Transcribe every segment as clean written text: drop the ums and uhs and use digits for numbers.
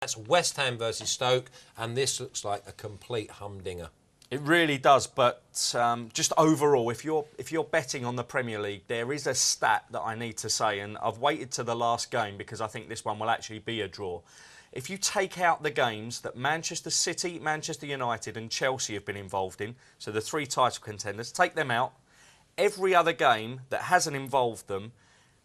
That's West Ham versus Stoke, and this looks like a complete humdinger. It really does, but just overall, if you're betting on the Premier League, there is a stat that I need to say, and I've waited to the last game because I think this one will actually be a draw. If you take out the games that Manchester City, Manchester United and Chelsea have been involved in, so the 3 title contenders, take them out, every other game that hasn't involved them,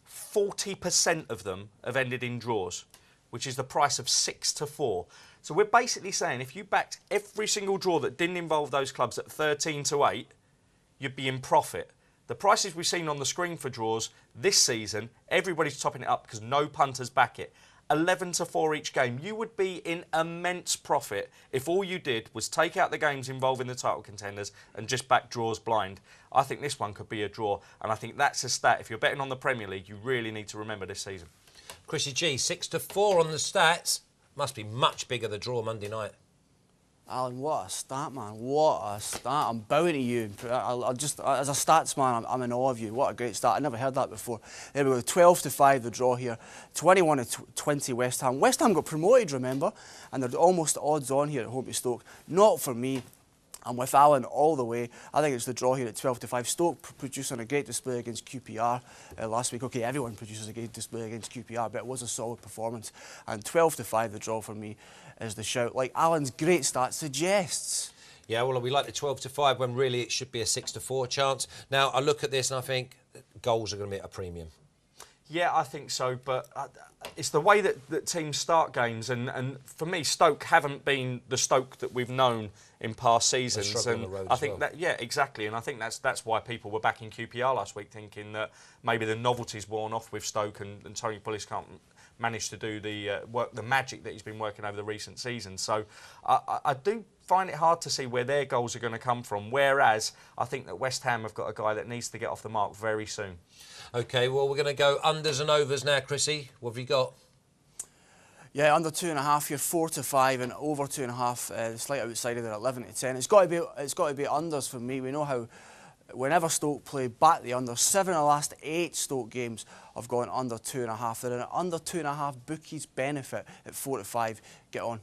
40% of them have ended in draws, which is the price of 6-4. So we're basically saying if you backed every single draw that didn't involve those clubs at 13-8, you'd be in profit. The prices we've seen on the screen for draws this season, everybody's topping it up because no punters back it. 11-4 each game. You would be in immense profit if all you did was take out the games involving the title contenders and just back draws blind. I think this one could be a draw, and I think that's a stat. If you're betting on the Premier League, you really need to remember this season. Chrissy G, 6-4 on the stats. Must be much bigger the draw Monday night. Alan, what a start, man. What a start. I'm bowing to you. I just, as a stats man, I'm in awe of you. What a great start. I never heard that before. There we go. 12-5 the draw here. 21-20 West Ham. West Ham got promoted, remember? And they're almost odds on here at home to Stoke. Not for me. I'm with Alan all the way. I think it's the draw here at 12-5. Stoke producing a great display against QPR last week. OK, everyone produces a great display against QPR, but it was a solid performance. And 12-5, the draw for me, is the shout. Like Alan's great start suggests. Yeah, well, we like the 12-5 when really it should be a 6-4 chance. Now, I look at this and I think goals are going to be at a premium. Yeah, I think so, but it's the way that teams start games, and for me, Stoke haven't been the Stoke that we've known in past seasons, and I think that, yeah, exactly, and I think that's why people were backing QPR last week, thinking that maybe the novelty's worn off with Stoke, and Tony Pulis can't manage to do the magic that he's been working over the recent seasons. So I do find it hard to see where their goals are going to come from, whereas I think that West Ham have got a guy that needs to get off the mark very soon. OK, well, we're going to go unders and overs now, Chrissy. What have you got? Yeah, under 2.5 here, 4-5, and over 2.5, slight outside of there, 11-10. It's got to be unders for me. We know how whenever Stoke play, back the under. 7 of the last 8 Stoke games have gone under 2.5. They're in an under 2.5 bookies benefit at 4-5. Get on.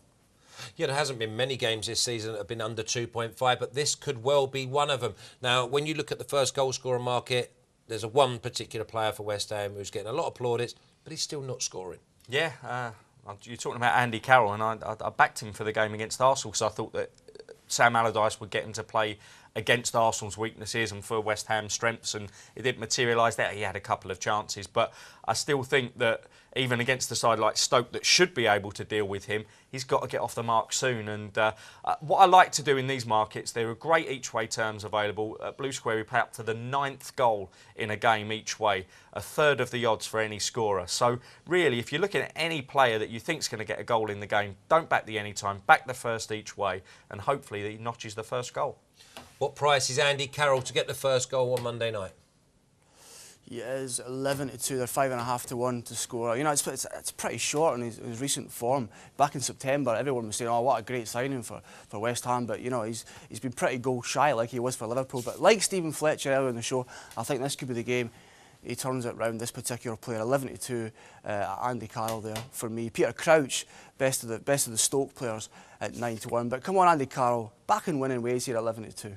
Yeah, there hasn't been many games this season that have been under 2.5, but this could well be one of them. Now, when you look at the first goal scorer market, there's one particular player for West Ham who's getting a lot of plaudits, but he's still not scoring. Yeah, you're talking about Andy Carroll, and I backed him for the game against Arsenal because I thought that Sam Allardyce would get him to play against Arsenal's weaknesses and for West Ham's strengths, and it didn't materialise there. He had a couple of chances, but I still think that even against a side like Stoke that should be able to deal with him, he's got to get off the mark soon. And what I like to do in these markets, there are great each-way terms available. At Blue Square, we pay up to the 9th goal in a game each way, a third of the odds for any scorer. So really, if you're looking at any player that you think's going to get a goal in the game, don't back the anytime, back the first each way, and hopefully he notches the first goal. What price is Andy Carroll to get the first goal on Monday night? He is 11-2. They're 5.5-1 to score. You know, it's pretty short in his recent form. Back in September, everyone was saying, "Oh, what a great signing for West Ham." But you know, he's been pretty goal shy, like he was for Liverpool. But like Stephen Fletcher earlier in the show, I think this could be the game he turns it round. This particular player, 11-2, Andy Carroll there for me. Peter Crouch, best of the Stoke players at 9-1. But come on, Andy Carroll, back in winning ways here at 11-2.